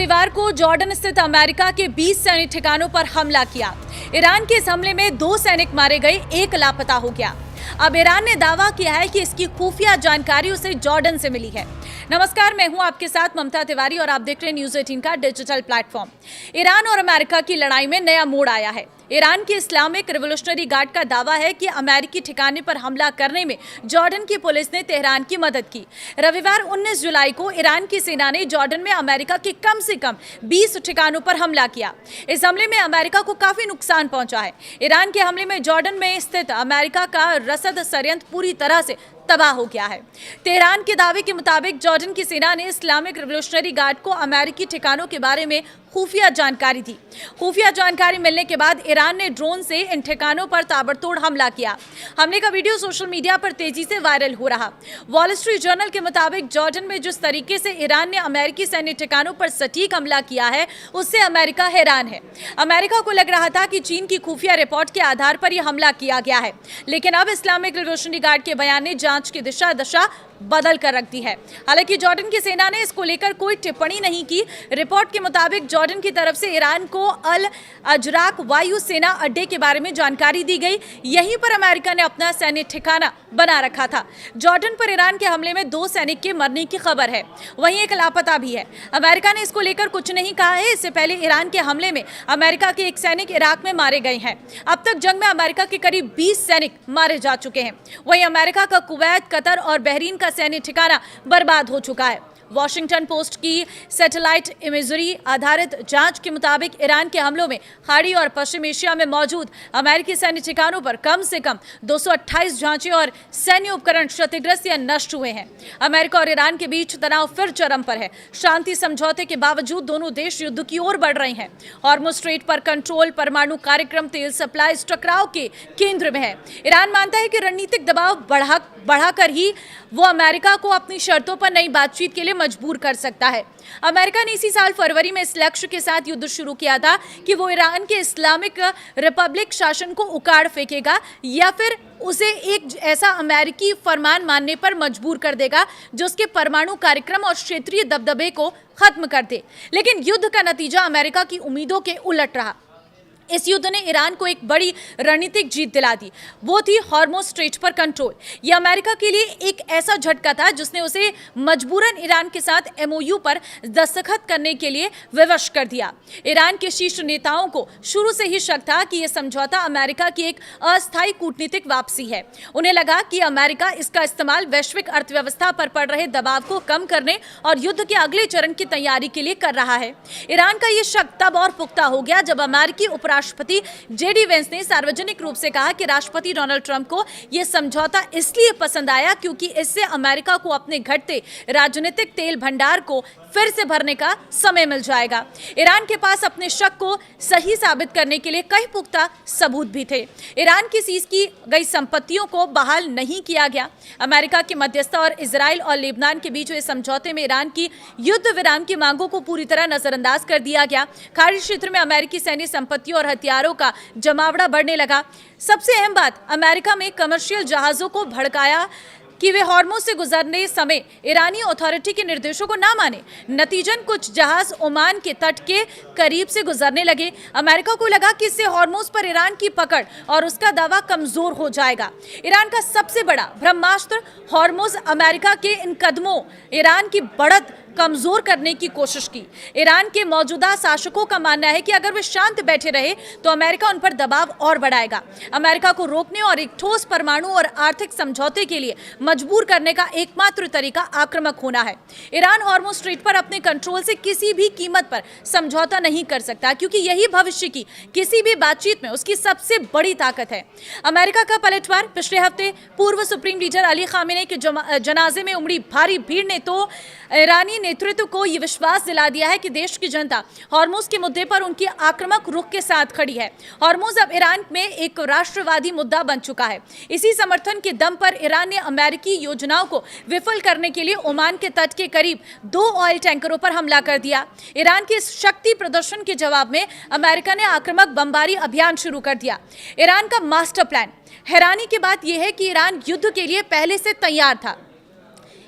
रविवार को जॉर्डन स्थित अमेरिका के 20 सैनिक ठिकानों पर हमला किया। ईरान के इस हमले में 2 सैनिक मारे गए, 1 लापता हो गया। अब ईरान ने दावा किया है कि इसकी खुफिया जानकारी उसे जॉर्डन से मिली है। नमस्कार, मैं हूं आपके साथ ममता तिवारी और आप देख रहे हैं न्यूज़ 18 का डिजिटल प्लेटफॉर्म। ईरान और अमेरिका की लड़ाई में नया मोड़ आया है। ईरान की इस्लामिक रिवोल्यूशनरी गार्ड का दावा है कि अमेरिकी ठिकाने पर हमला करने में जॉर्डन की पुलिस ने तेहरान की मदद की। रविवार 19 जुलाई को ईरान की सेना ने जॉर्डन में अमेरिका के कम से कम 20 ठिकानों पर हमला किया। इस हमले में अमेरिका को काफी नुकसान पहुंचा है। ईरान के हमले में जॉर्डन में स्थित अमेरिका का रसद संयंत्र पूरी तरह से तबाह हो गया है। तेहरान के दावे के मुताबिक जॉर्डन की सेना ने इस्लामिक रिवोल्यूशनरी गार्ड को अमेरिकी ठिकानों के बारे में खुफिया जानकारी दी। खुफिया जानकारी मिलने के बाद ईरान ने ड्रोन से इन ठिकानों पर ताबड़तोड़ हमला किया। हमले का वीडियो सोशल मीडिया पर तेजी से वायरल हो रहा। वॉल स्ट्रीट जर्नल के मुताबिक जॉर्डन में जिस तरीके से ईरान ने अमेरिकी सैन्य ठिकानों पर सटीक हमला किया है, उससे अमेरिका हैरान है। अमेरिका को लग रहा था कि चीन की खुफिया रिपोर्ट के आधार पर यह हमला किया गया है, लेकिन अब इस्लामिक रिवोल्यूशनरी गार्ड के बयान ने जांच की दशा बदल कर रख दी है। हालांकि जॉर्डन की सेना ने इसको लेकर कोई टिप्पणी नहीं की। रिपोर्ट के मुताबिक जॉर्डन की तरफ से ईरान को अल अजराक वायु सेना अड्डे के बारे में जानकारी दी गई। यहीं पर अमेरिका ने अपना सैन्य ठिकाना बना रखा था। जॉर्डन पर ईरान के हमले में 2 सैनिक के मरने की खबर है, वहीं 1 लापता भी है। अमेरिका ने इसको लेकर कुछ नहीं कहा है। इससे पहले ईरान के हमले में अमेरिका के 1 सैनिक इराक में मारे गए हैं। अब तक जंग में अमेरिका के करीब 20 सैनिक मारे जा चुके हैं। वहीं अमेरिका का कुवैत, कतर और बहरीन का सैन्य ठिकाना बर्बाद हो चुका है। वॉशिंगटन पोस्ट की सैटेलाइट इमेजरी आधारित जांच के मुताबिक ईरान के हमलों में खाड़ी और पश्चिम एशिया में मौजूद अमेरिकी सैन्य ठिकानों पर कम से कम 228 जांचें और सैन्य उपकरण क्षतिग्रस्त या नष्ट हुए हैं। अमेरिका और ईरान के बीच तनाव फिर चरम पर है। शांति समझौते के बावजूद दोनों देश युद्ध की ओर बढ़ रहे हैं। हॉर्मुज़ स्ट्रेट पर कंट्रोल, परमाणु कार्यक्रम, तेल सप्लाई टकराव के केंद्र में है। ईरान मानता है कि रणनीतिक दबाव बढ़ाकर ही वो अमेरिका को अपनी शर्तों पर नई बातचीत के लिए मजबूर कर सकता है। अमेरिका ने इसी साल फरवरी में इस लक्ष्य के साथ युद्ध शुरू किया था कि वो ईरान के इस्लामिक रिपब्लिक शासन को उखाड़ फेंकेगा या फिर उसे एक ऐसा अमेरिकी फरमान मानने पर मजबूर कर देगा जो उसके परमाणु कार्यक्रम और क्षेत्रीय दबदबे को खत्म कर दे। लेकिन युद्ध का नतीजा अमेरिका की उम्मीदों के उलट रहा। इस युद्ध ने ईरान को एक बड़ी रणनीतिक जीत दिला दी। वो थी हॉर्मुज़ स्ट्रेट पर कंट्रोल। यह अमेरिका के लिए एक ऐसा झटका था जिसने उसे मजबूरन ईरान के साथ एमओयू पर दस्तखत करने के लिए विवश कर दिया। ईरान के शीर्ष नेताओं को शुरू से ही शक था कि यह समझौता अमेरिका की एक अस्थायी कूटनीतिक वापसी है। उन्हें लगा कि अमेरिका इसका इस्तेमाल वैश्विक अर्थव्यवस्था पर पड़ रहे दबाव को कम करने और युद्ध के अगले चरण की तैयारी के लिए कर रहा है। ईरान का यह शक तब और पुख्ता हो गया जब अमेरिकी राष्ट्रपति जेडी वेंस ने सार्वजनिक रूप से कहा कि राष्ट्रपति डोनाल्ड ट्रंप को यह समझौता इसलिए पसंद आया क्योंकि इससे अमेरिका को अपने घटते राजनीतिक तेल भंडार को फिर से भरने का समय मिल जाएगा। ईरान के पास अपने शक को सही साबित करने के लिए कई पुख्ता सबूत भी थे। ईरान की सीज की गई संपत्तियों को बहाल नहीं किया गया। अमेरिका की मध्यस्थता और इजराइल और लेबनान के बीच हुए समझौते में ईरान की युद्ध विराम की मांगों को पूरी तरह नजरअंदाज कर दिया गया। खाड़ी क्षेत्र में अमेरिकी सैन्य संपत्तियों और हथियारों का जमावड़ा बढ़ने लगा। सबसे अहम बात, अमेरिका में कमर्शियल जहाजों को भड़काया कि वे हॉर्मुज़ से गुजरने समय ईरानी अथॉरिटी के निर्देशों को ना माने। नतीजन कुछ जहाज ओमान के तट के करीब से गुजरने लगे। अमेरिका को लगा कि इससे हॉर्मुज़ पर ईरान की पकड़ और उसका दावा कमजोर हो जाएगा। ईरान का सबसे बड़ा ब्रह्मास्त्र हॉर्मुज़ अमेरिका के इन कदमों ईरान की बढ़त कमजोर करने की कोशिश की। ईरान के मौजूदा शासकों का मानना है कि अगर वे शांत बैठे रहे तो अमेरिका उन पर दबाव और बढ़ाएगा। अमेरिका को रोकने और एक ठोस परमाणु और आर्थिक समझौते के लिए मजबूर करने का एकमात्र तरीका आक्रामक होना है। ईरान हॉर्मुज़ स्ट्रेट पर अपने कंट्रोल से किसी भी कीमत पर समझौता नहीं कर सकता क्योंकि यही भविष्य की किसी भी बातचीत में उसकी सबसे बड़ी ताकत है। अमेरिका का पलटवार पिछले हफ्ते पूर्व सुप्रीम लीडर अली खामेनी के जनाजे में उमड़ी भारी भीड़ ने तो ईरानी नेतृत्व को यह विश्वास दिला दिया है कि देश की जनता हॉर्मुज़ के मुद्दे पर उनकी आक्रामक रुख के साथ खड़ी है। हॉर्मुज़ अब ईरान में एक राष्ट्रवादी मुद्दा बन चुका है। इसी समर्थन के दम पर ईरान ने अमेरिकी योजनाओं को विफल करने के लिए ओमान के तट के करीब 2 ऑयल टैंकरों पर हमला कर दिया। ईरान के इस शक्ति प्रदर्शन के जवाब में अमेरिका ने आक्रामक बमबारी अभियान शुरू कर दिया। ईरान का मास्टर प्लान। हैरानी की बात यह है कि ईरान युद्ध के लिए पहले से तैयार था।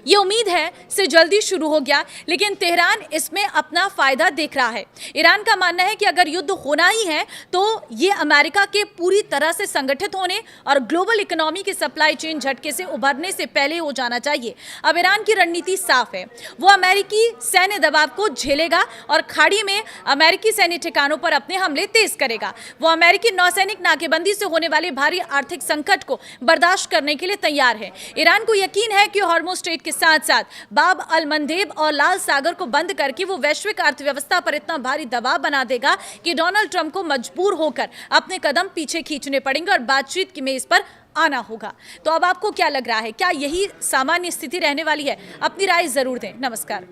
ये उम्मीद है से जल्दी शुरू हो गया, लेकिन तेहरान इसमें अपना फायदा देख रहा है। ईरान का मानना है कि अगर युद्ध होना ही है तो ये अमेरिका के पूरी तरह से संगठित होने और ग्लोबल इकोनॉमी की सप्लाई चेन झटके से उभरने से पहले हो जाना चाहिए। अब ईरान की रणनीति साफ है, वो अमेरिकी सैन्य दबाव को झेलेगा और खाड़ी में अमेरिकी सैन्य ठिकानों पर अपने हमले तेज करेगा। वो अमेरिकी नौसैनिक नाकेबंदी से होने वाले भारी आर्थिक संकट को बर्दाश्त करने के लिए तैयार है। ईरान को यकीन है कि हॉर्मुज़ स्ट्रेट के साथ साथ बाब अल मंदेब और लाल सागर को बंद करके वो वैश्विक अर्थव्यवस्था पर इतना भारी दबाव बना देगा कि डोनाल्ड ट्रंप को मजबूर होकर अपने कदम पीछे खींचने पड़ेंगे और बातचीत की मेज पर आना होगा। तो अब आपको क्या लग रहा है, क्या यही सामान्य स्थिति रहने वाली है? अपनी राय जरूर दें। नमस्कार।